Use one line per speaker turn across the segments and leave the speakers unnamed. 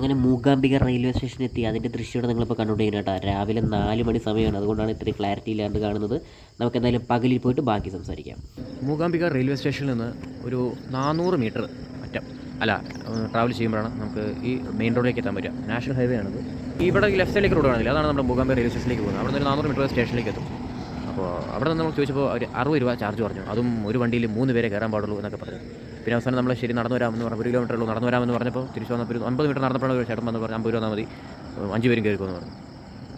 അങ്ങനെ മൂകാംബിക റെയിൽവേ സ്റ്റേഷനിൽ എത്തി. അതിൻ്റെ ദൃശ്യമാണ് നിങ്ങളിപ്പോൾ കണ്ടുകൊണ്ടിരിക്കുന്നത് കേട്ടോ. രാവിലെ 4 മണി സമയമാണ്, അതുകൊണ്ടാണ് ഇത്രയും ക്ലാരിറ്റി ഇല്ലാണ്ട് കാണുന്നത്. നമുക്ക് എന്തായാലും പകലിൽ പോയിട്ട് ബാക്കി സംസാരിക്കാം.
മൂകാംബിക റെയിൽവേ സ്റ്റേഷനിൽ നിന്ന് ഒരു 400 മീറ്റർ ട്രാവൽ ചെയ്യുമ്പോഴാണ് നമുക്ക് ഈ മെയിൻ റോഡിലേക്ക് എത്താൻ പറ്റുക. നാഷണൽ ഹൈവേ ആണത്. ഇവിടെ ലെഫ്റ്റ് സൈഡിലേക്ക് റോഡ് കാണില്ല, അതാണ് നമ്മുടെ മൂകാംബിക റെയിൽവേ സ്റ്റേഷനിലേക്ക് പോകുന്നത്. അവിടെ നിന്ന് 400 മീറ്റർ സ്റ്റേഷനിലേക്ക് എത്തും. അപ്പോൾ അവിടെ നിന്ന് നമ്മൾ ചോദിച്ചപ്പോൾ അവർ 60 രൂപ ചാർജ് പറഞ്ഞു. അതും ഒരു വണ്ടിയിൽ 3 പേരെ കയറാൻ പാടുള്ളൂ എന്നൊക്കെ പറഞ്ഞു. പിന്നെ അവസാനം നമ്മൾ ശരി നടന്നു വരാമെന്ന് പറഞ്ഞു. 1 കിലോമീറ്റർ ഉള്ളൂ നടന്നു വരാമെന്ന് പറഞ്ഞപ്പോൾ തിരിച്ചു വന്നപ്പോൾ 50 മീറ്റർ നടന്നപ്പോഴാണ് ഒരു ചേട്ടൻ വന്ന് പറഞ്ഞു 50 രൂപ മതി, 5 പേരും കയറിക്കുമെന്ന് പറഞ്ഞു.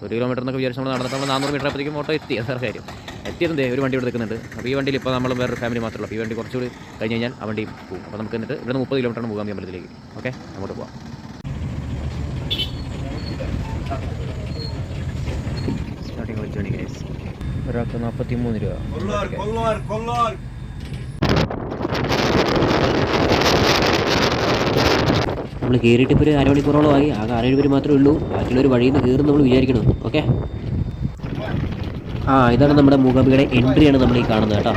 1 കിലോമീറ്റർ എന്നൊക്കെ വിചാരിച്ച് നമ്മൾ നടന്നിട്ട് 400 മീറ്റർ ആയപ്പോഴത്തേക്കും ഓട്ടോ എത്തി. അതാണ് കാര്യം. എത്തിയതേ ഒരു വണ്ടി ഇവിടെ നിൽക്കുന്നുണ്ട്. അപ്പോൾ ഈ വണ്ടിയിൽ ഇപ്പോൾ നമ്മൾ വേറൊരു ഫാമിലി മാത്രമല്ല. ഈ വണ്ടി കുറച്ചുകൂടി കഴിഞ്ഞ് കഴിഞ്ഞാൽ ആ വണ്ടി പോകും. അപ്പോൾ നമുക്ക് എന്നിട്ട് ഇവിടെ 30 കിലോമീറ്ററാണ് മൂകാംബിക അമ്പലത്തിലേക്ക്. ഓക്കെ, അങ്ങോട്ട് പോകാം. സ്റ്റാർട്ടിങ് വിളിച്ചു വേണ്ടി ഗൈസ്. ഒരാൾക്ക് 43 രൂപ.
നമ്മൾ കയറിയിട്ട് ഇപ്പോൾ ഒരു അരമണിക്കൂറോളമായി. ആകെ 6-7 പേര് മാത്രമേ ഉള്ളൂ. ബാക്കിയുള്ളൊരു വഴിയിൽ നിന്ന് കയറും നമ്മൾ വിചാരിക്കണം. ഓക്കെ, ഇതാണ് നമ്മുടെ മൂകാംബികയുടെ എൻട്രിയാണ് നമ്മൾ ഈ കാണുന്നത് കേട്ടോ.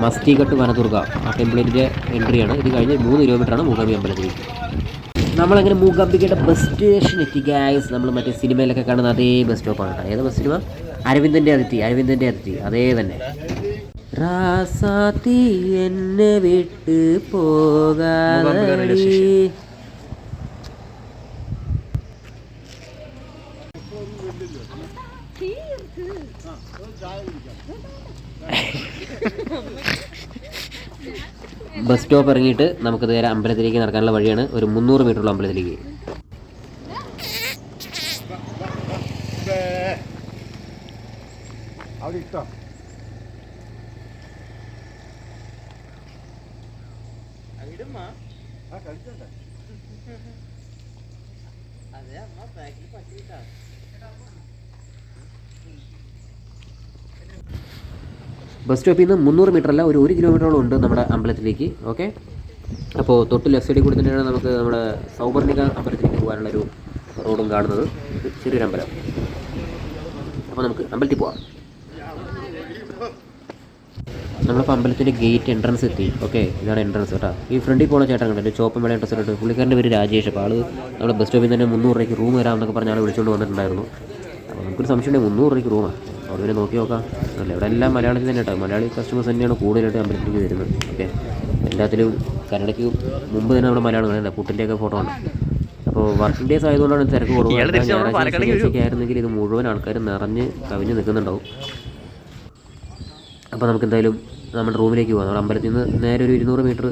മസ്തിഘട്ട് വനദുർഗ ആ ടെമ്പിളിൻ്റെ എൻട്രിയാണ്. ഇത് കഴിഞ്ഞ് 3 കിലോമീറ്ററാണ് മൂകാംബിക അമ്പലത്തിലേക്ക്. നമ്മളങ്ങനെ മൂകാംബികയുടെ ബസ് സ്റ്റേഷൻ എത്തി ഗൈസ്. നമ്മൾ മറ്റേ സിനിമയിലൊക്കെ കാണുന്ന അതേ ബസ് സ്റ്റോപ്പാണ് കേട്ടോ. ഏത് ബസ് സിനിമ? അരവിന്ദൻ്റെ അതിഥി അതേ തന്നെ. റാസാത്തി എന്നെ വിട്ട് പോകാതെ. ബസ് സ്റ്റോപ്പ് ഇറങ്ങിയിട്ട് നമുക്ക് നേരെ അമ്പലത്തിലേക്ക് നടക്കാനുള്ള വഴിയാണ്. ഒരു 300 മീറ്ററുള്ള അമ്പലത്തിലേക്ക്. ബസ് സ്റ്റോപ്പിൽ നിന്ന് 300 മീറ്റർ അല്ല, ഒരു 1 കിലോമീറ്ററോളം ഉണ്ട് നമ്മുടെ അമ്പലത്തിലേക്ക്. ഓക്കെ, അപ്പോൾ തൊട്ട് ലെഫ്റ്റ് സൈഡിൽ കൂടി തന്നെയാണ് നമുക്ക് നമ്മുടെ സൗവർണിക അമ്പലത്തിലേക്ക് പോകാനുള്ളൊരു റോഡും കാണുന്നത്. ചെറിയൊരു അമ്പലം. അപ്പോൾ നമുക്ക് അമ്പലത്തിൽ പോവാം. നമ്മളിപ്പോൾ അമ്പലത്തിൻ്റെ ഗേറ്റ് എൻട്രൻസ് എത്തി. ഓക്കെ, ഇതാണ് എൻട്രൻസ് കേട്ടോ. ഈ ഫ്രണ്ടിൽ പോകുന്ന ചേട്ടൻ കണ്ടു ചോപ്പ് മേള ഡ്രസ്സ് ഇട്ട്. പുള്ളിക്കാരൻ്റെ പേര് രാജേഷ്. അപ്പോൾ ആൾ നമ്മുടെ ബസ് സ്റ്റോപ്പിൽ തന്നെ 300 രൂപയ്ക്ക് റൂം വരാമെന്നൊക്കെ പറഞ്ഞ് ആൾ വിളിച്ചുകൊണ്ട് വന്നിട്ടുണ്ടായിരുന്നു. അപ്പോൾ നമുക്കൊരു സംശയമുണ്ട്, 300 രൂപയ്ക്ക് റൂമാണ്. അവിടെ പിന്നെ നോക്കി നോക്കാം. അല്ല, ഇവിടെ എല്ലാം മലയാളത്തിൽ തന്നെ കേട്ടോ. മലയാളി കസ്റ്റമേഴ്സ് തന്നെയാണ് കൂടുതലായിട്ട് അമ്പലത്തിലേക്ക് വരുന്നത്. ഓക്കെ, എല്ലാത്തിലും കന്നഡയ്ക്ക് മുമ്പ് തന്നെ നമ്മുടെ മലയാളം കണ്ടല്ല പുട്ടിൻ്റെയൊക്കെ ഫോട്ടോ ഉണ്ട്. അപ്പോൾ വർക്കിംഗ് ഡേയ്സ് ആയതുകൊണ്ടാണ് തിരക്ക് കുറവ്. ഞായറാഴ്ചയൊക്കെ ആയിരുന്നെങ്കിൽ ഇത് മുഴുവൻ ആൾക്കാർ നിറഞ്ഞ് കവിഞ്ഞ് നിൽക്കുന്നുണ്ടാവും. അപ്പോൾ നമുക്ക് എന്തായാലും നമ്മുടെ റൂമിലേക്ക് പോകാം. നമ്മുടെ അമ്പലത്തിൽ നിന്ന് നേരെ ഒരു 200 മീറ്റർ.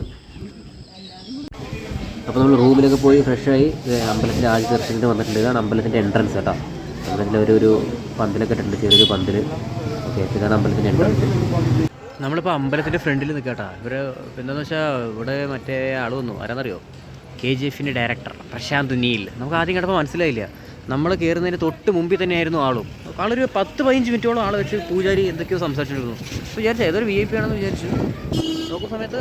അപ്പോൾ നമ്മൾ റൂമിലൊക്കെ പോയി ഫ്രഷായി അമ്പലത്തിൻ്റെ ആദ്യ ദർശനത്തിന് വന്നിട്ടുണ്ട്. ഇതാണ് അമ്പലത്തിൻ്റെ എൻട്രൻസ് കേട്ടോ. അമ്പലത്തിൻ്റെ ഒരു പന്തലൊക്കെ ഇട്ടിട്ടുണ്ട്, ചെറിയൊരു പന്തൽ. ഓക്കെ, ഇതാണ് അമ്പലത്തിൻ്റെ എൻട്രൻസ്.
നമ്മളിപ്പോൾ അമ്പലത്തിൻ്റെ ഫ്രണ്ടിൽ നിൽക്കട്ടാ. ഇവർ എന്താണെന്ന് വെച്ചാൽ ഇവിടെ മറ്റേ ആൾ വന്നു. ആരാന്നറിയോ? KGF director Prashanth Neel. നമുക്ക് ആദ്യം കണ്ടപ്പോൾ മനസ്സിലായില്ല. നമ്മൾ കയറുന്നതിന് തൊട്ട് മുമ്പിൽ തന്നെയായിരുന്നു ആളും. ആളൊരു 10-15 മിനിറ്റോളം ആൾ വെച്ച് പൂജാരി എന്തൊക്കെയോ സംസാരിച്ചിരുന്നു. വിചാരിച്ചു ഏതൊരു VIP ആണെന്ന് വിചാരിച്ചു. നോക്കുന്ന സമയത്ത്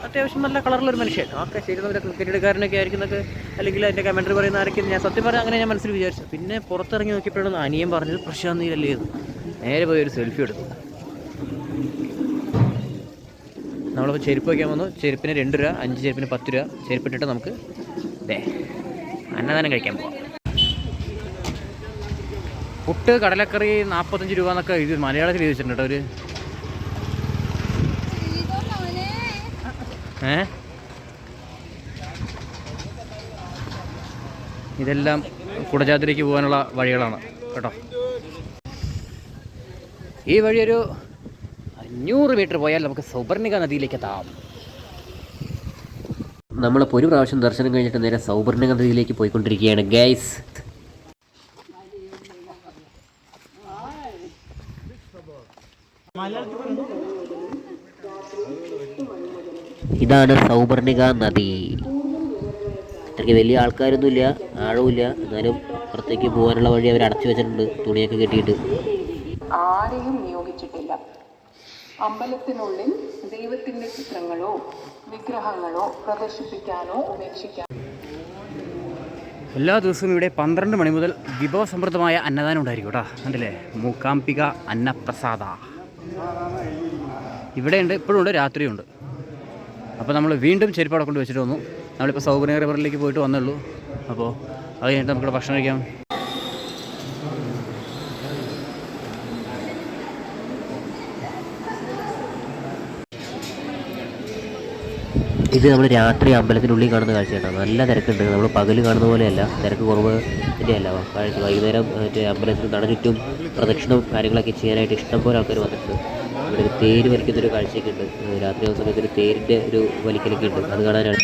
അത്യാവശ്യം നല്ല കളറുള്ളൊരു മനുഷ്യൻ. ഓക്കെ, ശരി, നമ്മുടെ ക്രിക്കറ്റുകാരനൊക്കെ ആയിരിക്കുന്നൊക്കെ അല്ലെങ്കിൽ അതിൻ്റെ കമൻട്രി പറയുന്ന ആരൊക്കെ ഞാൻ സത്യം പറയാം അങ്ങനെ ഞാൻ മനസ്സിൽ വിചാരിച്ചു. പിന്നെ പുറത്തിറങ്ങി നോക്കിയപ്പോഴാണ് അനിയൻ പറഞ്ഞത് പ്രശാന്ത് നീലല്ലേ. നേരെ പോയി ഒരു സെൽഫി എടുത്തു. നമ്മളിപ്പോൾ ചെരുപ്പ് വയ്ക്കാൻ വന്നു. ചെരുപ്പിന് 2 രൂപ, 5 ചെരുപ്പിന് 10 രൂപ. ചെരുപ്പിട്ടിട്ട് നമുക്ക് അന്നദാനം കഴിക്കാൻ പോകാം. പുട്ട് കടലക്കറി 45 രൂപ എന്നൊക്കെ ഇത് മലയാളത്തിൽ എഴുതി വെച്ചിട്ടുണ്ട് കേട്ടോ. ഇതെല്ലാം കുടജാദ്രിക്ക് പോകാനുള്ള വഴികളാണ് കേട്ടോ. ഈ വഴി ഒരു 500 മീറ്റർ പോയാൽ നമുക്ക് സൗവർണിക നദിയിലേക്ക് എത്താം.
നമ്മളിപ്പോൾ ഒരു പ്രാവശ്യം ദർശനം കഴിഞ്ഞിട്ട് നേരെ സൗവർണിക നദിയിലേക്ക് പോയിക്കൊണ്ടിരിക്കുകയാണ് ഗൈസ്. ഇതാണ് സൗവർണിക നദി. ഇത്രയ്ക്ക് വലിയ ആൾക്കാരൊന്നുമില്ല, ആഴവുമില്ല. എന്നാലും പുറത്തേക്ക് പോകാനുള്ള വഴി അവർ അടച്ചു വെച്ചിട്ടുണ്ട്, തുണിയൊക്കെ കെട്ടിയിട്ട്.
ആരെയും നിയോഗിച്ചിട്ടില്ല. അമ്പലത്തിനുള്ളിൽ ദൈവത്തിന്റെ ചിത്രങ്ങളോ വിഗ്രഹങ്ങളോ പ്രദർശിപ്പിക്കാനോ ഉപേക്ഷിക്കാനോ.
എല്ലാ ദിവസവും ഇവിടെ 12 മണി മുതൽ വിഭവസമൃദ്ധമായ അന്നദാനം ഉണ്ടായിരിക്കും കേട്ടോ. കണ്ടില്ലേ, മൂകാംബിക അന്നപ്രസാദ ഇവിടെയുണ്ട്, ഇപ്പോഴും ഉണ്ട്, രാത്രിയുണ്ട്. അപ്പോൾ നമ്മൾ വീണ്ടും ചെരുപ്പാടെ കൊണ്ട് വെച്ചിട്ട് വന്നു. നമ്മളിപ്പോൾ സൗകര്യ റിവറിലേക്ക് പോയിട്ട് വന്നുള്ളൂ. അപ്പോൾ അത് കഴിഞ്ഞിട്ട് നമുക്കിവിടെ ഭക്ഷണം കഴിക്കാം.
ഇത് നമ്മൾ രാത്രി അമ്പലത്തിനുള്ളിൽ കാണുന്ന കാഴ്ചയാണ്. നല്ല തിരക്കുണ്ട്. നമ്മൾ പകൽ കാണുന്ന പോലെയല്ല, തിരക്ക് കുറവ് തന്നെയല്ല. വൈകുന്നേരം മറ്റേ അമ്പലത്തിൽ നട ചുറ്റും പ്രദക്ഷിണവും കാര്യങ്ങളൊക്കെ ചെയ്യാനായിട്ട് ഇഷ്ടംപോലെ ആൾക്കാർ വന്നിട്ടുണ്ട്. ഇവിടെ ഒരു തേര് വലിക്കുന്നൊരു കാഴ്ചയൊക്കെ ഉണ്ട്. രാത്രി ആവുന്ന സമയത്ത് ഒരു തേരിൻ്റെ ഒരു വലിക്കലൊക്കെ ഉണ്ട്. അത് കാണാനാണ്.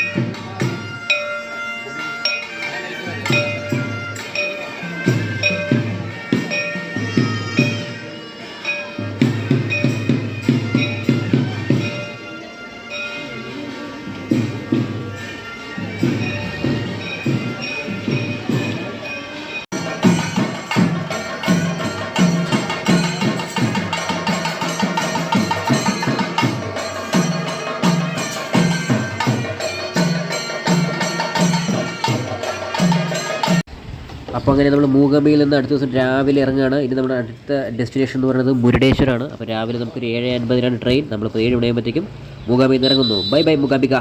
അപ്പോൾ അങ്ങനെ നമ്മൾ മൂകാംബികയിൽ നിന്ന് അടുത്ത ദിവസം രാവിലെ ഇറങ്ങുകയാണ്. ഇനി നമ്മുടെ അടുത്ത ഡെസ്റ്റിനേഷൻ എന്ന് പറയുന്നത് മുരുടേശ്വരാണ്. അപ്പോൾ രാവിലെ നമുക്കൊരു 7:50 ട്രെയിൻ. നമ്മളിപ്പോൾ 7 മണിയാകുമ്പോഴത്തേക്കും മൂകാംബികയിൽ നിന്ന് ഇറങ്ങുന്നു. Bye bye Mookambika.